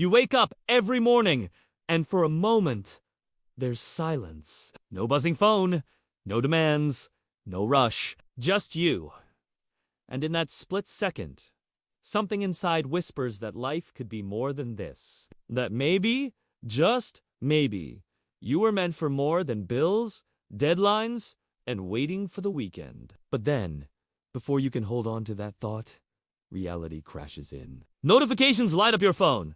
You wake up every morning, and for a moment, there's silence. No buzzing phone, no demands, no rush, just you. And in that split second, something inside whispers that life could be more than this. That maybe, just maybe, you were meant for more than bills, deadlines, and waiting for the weekend. But then, before you can hold on to that thought, reality crashes in. Notifications light up your phone.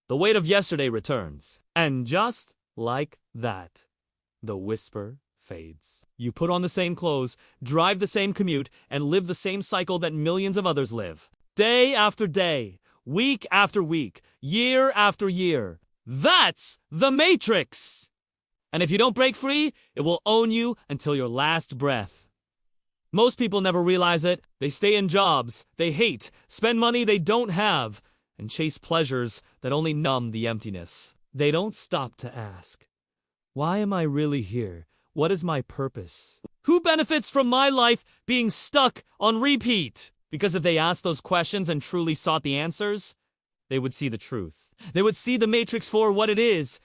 The weight of yesterday returns. And just like that, the whisper fades. You put on the same clothes, drive the same commute, and live the same cycle that millions of others live. Day after day, week after week, year after year. That's the Matrix! And if you don't break free, it will own you until your last breath. Most people never realize it. They stay in jobs they hate, spend money they don't have, and chase pleasures that only numb the emptiness. They don't stop to ask, why am I really here? What is my purpose? Who benefits from my life being stuck on repeat? Because if they asked those questions and truly sought the answers, they would see the truth. They would see the Matrix for what it is.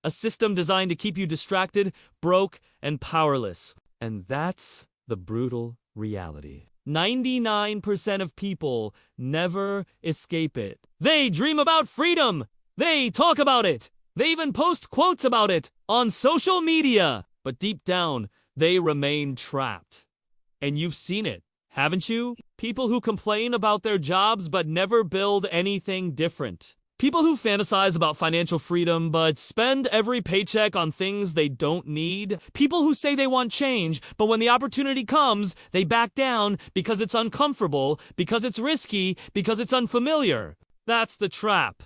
A system designed to keep you distracted, broke, and powerless. And that's the brutal reality. 99% of people never escape it. They dream about freedom. They talk about it. They even post quotes about it on social media. But deep down, they remain trapped. And you've seen it, haven't you? People who complain about their jobs but never build anything different. People who fantasize about financial freedom but spend every paycheck on things they don't need. People who say they want change, but when the opportunity comes, they back down because it's uncomfortable, because it's risky, because it's unfamiliar. That's the trap.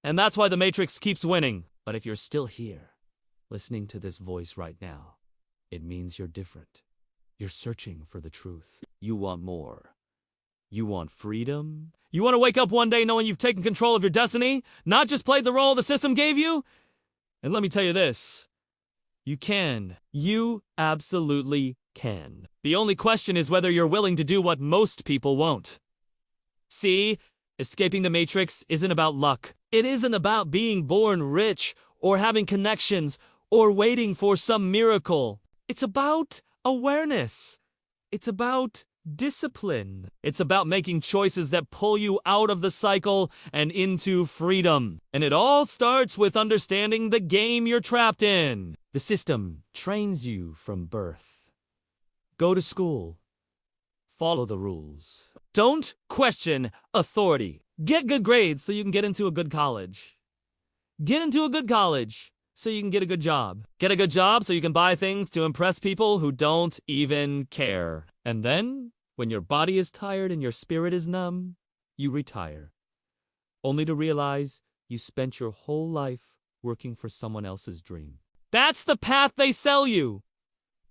And that's why the Matrix keeps winning. But if you're still here, listening to this voice right now, it means you're different. You're searching for the truth. You want more. You want freedom? You want to wake up one day knowing you've taken control of your destiny, not just played the role the system gave you? And let me tell you this. You can. You absolutely can. The only question is whether you're willing to do what most people won't. See, escaping the Matrix isn't about luck. It isn't about being born rich or having connections or waiting for some miracle. It's about awareness. It's about discipline. It's about making choices that pull you out of the cycle and into freedom. And it all starts with understanding the game you're trapped in. The system trains you from birth. Go to school. Follow the rules. Don't question authority. Get good grades so you can get into a good college. Get into a good college so you can get a good job. Get a good job so you can buy things to impress people who don't even care. And then, when your body is tired and your spirit is numb, you retire. Only to realize you spent your whole life working for someone else's dream. That's the path they sell you.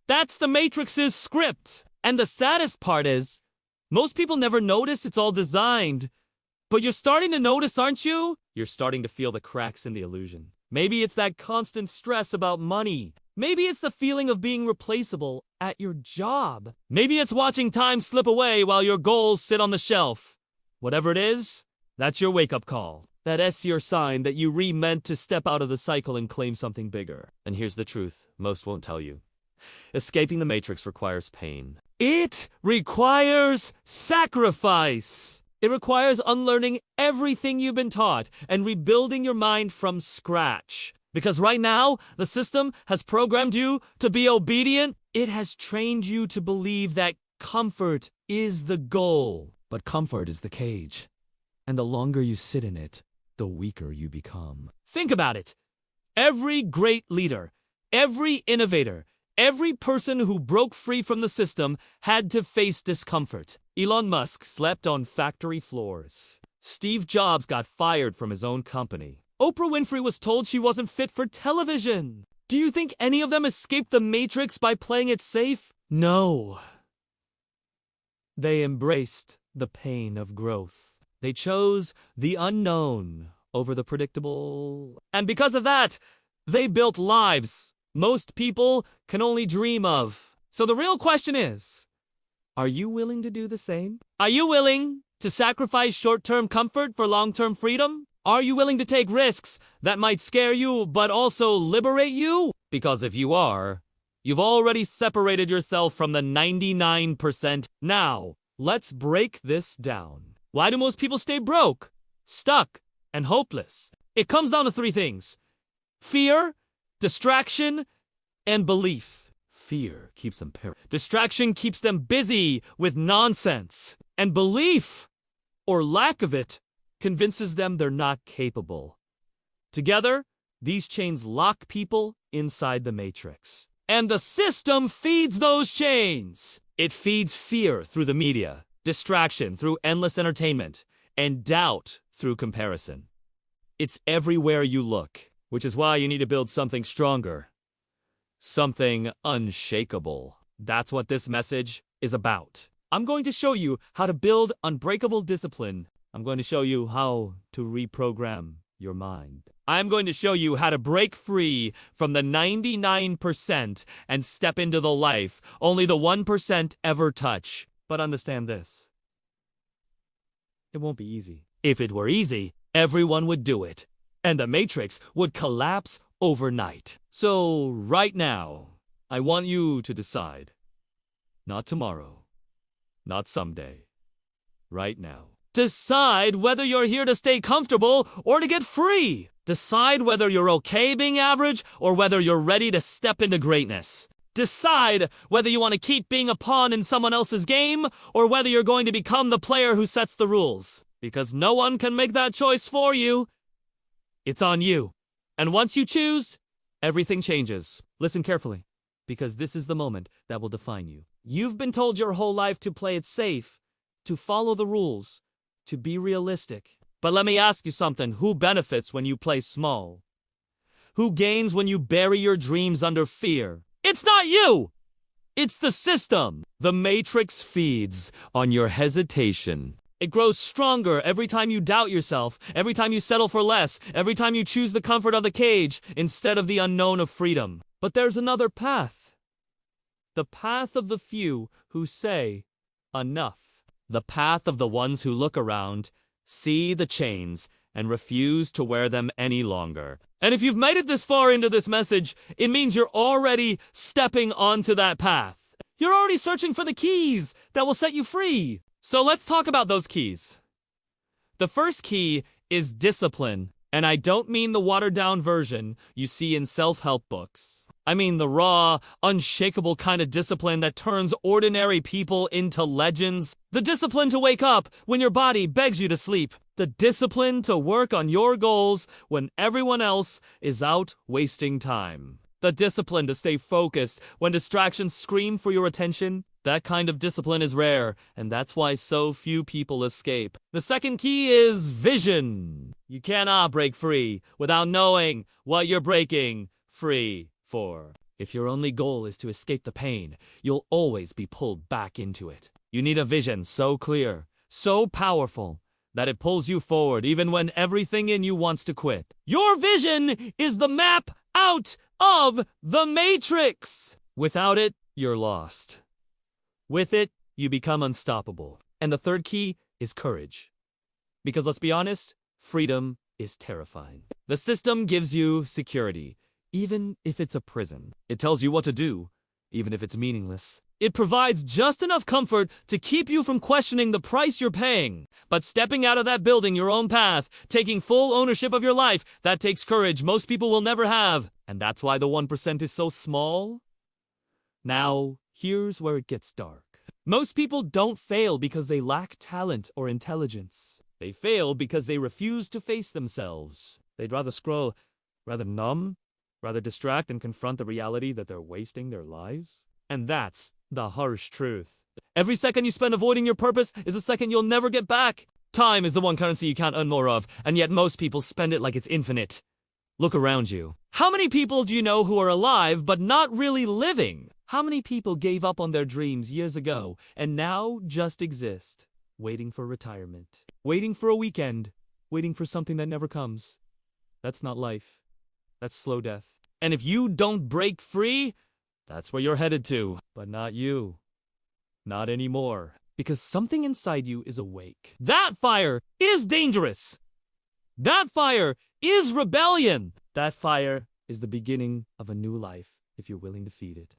That's the Matrix's script. And the saddest part is, most people never notice it's all designed. But you're starting to notice, aren't you? You're starting to feel the cracks in the illusion. Maybe it's that constant stress about money. Maybe it's the feeling of being replaceable at your job. Maybe it's watching time slip away while your goals sit on the shelf. Whatever it is, that's your wake-up call. That's your sign that you meant to step out of the cycle and claim something bigger. And here's the truth most won't tell you. Escaping the Matrix requires pain. It requires sacrifice. It requires unlearning everything you've been taught and rebuilding your mind from scratch. Because right now, the system has programmed you to be obedient. It has trained you to believe that comfort is the goal. But comfort is the cage. And the longer you sit in it, the weaker you become. Think about it. Every great leader, every innovator, every person who broke free from the system had to face discomfort. Elon Musk slept on factory floors. Steve Jobs got fired from his own company. Oprah Winfrey was told she wasn't fit for television. Do you think any of them escaped the Matrix by playing it safe? No. They embraced the pain of growth. They chose the unknown over the predictable. And because of that, they built lives most people can only dream of. So the real question is, are you willing to do the same? Are you willing to sacrifice short-term comfort for long-term freedom? Are you willing to take risks that might scare you but also liberate you? Because if you are, you've already separated yourself from the 99%. Now, let's break this down. Why do most people stay broke, stuck, and hopeless? It comes down to three things: fear, distraction, and belief. Fear keeps them distraction keeps them busy with nonsense. And belief, or lack of it, convinces them they're not capable. Together, these chains lock people inside the matrix. And the system feeds those chains. It feeds fear through the media, distraction through endless entertainment, and doubt through comparison. It's everywhere you look, which is why you need to build something stronger. Something unshakable. That's what this message is about. I'm going to show you how to build unbreakable discipline. I'm going to show you how to reprogram your mind. I'm going to show you how to break free from the 99% and step into the life only the 1% ever touch. But understand this: it won't be easy. If it were easy, everyone would do it, and the matrix would collapse overnight. So right now, I want you to decide. Not tomorrow, not someday. Right now. Decide whether you're here to stay comfortable or to get free. Decide whether you're okay being average or whether you're ready to step into greatness. Decide whether you want to keep being a pawn in someone else's game or whether you're going to become the player who sets the rules. Because no one can make that choice for you. It's on you. And once you choose, everything changes. Listen carefully, because this is the moment that will define you. You've been told your whole life to play it safe, to follow the rules, to be realistic. But let me ask you something. Who benefits when you play small? Who gains when you bury your dreams under fear? It's not you! It's the system. The matrix feeds on your hesitation. It grows stronger every time you doubt yourself, every time you settle for less, every time you choose the comfort of the cage instead of the unknown of freedom. But there's another path. The path of the few who say, enough. The path of the ones who look around, see the chains, and refuse to wear them any longer. And if you've made it this far into this message, it means you're already stepping onto that path. You're already searching for the keys that will set you free. So let's talk about those keys. The first key is discipline, and I don't mean the watered-down version you see in self-help books. I mean the raw, unshakable kind of discipline that turns ordinary people into legends. The discipline to wake up when your body begs you to sleep. The discipline to work on your goals when everyone else is out wasting time. The discipline to stay focused when distractions scream for your attention. That kind of discipline is rare, and that's why so few people escape. The second key is vision. You cannot break free without knowing what you're breaking free for. If your only goal is to escape the pain, you'll always be pulled back into it. You need a vision so clear, so powerful, that it pulls you forward even when everything in you wants to quit. Your vision is the map out of the matrix. Without it, you're lost. With it, you become unstoppable. And the third key is courage. Because let's be honest, freedom is terrifying. The system gives you security, even if it's a prison. It tells you what to do, even if it's meaningless. It provides just enough comfort to keep you from questioning the price you're paying. But stepping out of that building your own path, taking full ownership of your life, that takes courage most people will never have. And that's why the 1% is so small. Now, here's where it gets dark. Most people don't fail because they lack talent or intelligence. They fail because they refuse to face themselves. They'd rather scroll, rather numb, rather distract and confront the reality that they're wasting their lives. And that's the harsh truth. Every second you spend avoiding your purpose is a second you'll never get back. Time is the one currency you can't earn more of, and yet most people spend it like it's infinite. Look around you. How many people do you know who are alive but not really living? How many people gave up on their dreams years ago and now just exist, waiting for retirement, waiting for a weekend, waiting for something that never comes? That's not life. That's slow death. And if you don't break free, that's where you're headed to. But not you. Not anymore. Because something inside you is awake. That fire is dangerous. That fire is rebellion. That fire is the beginning of a new life if you're willing to feed it.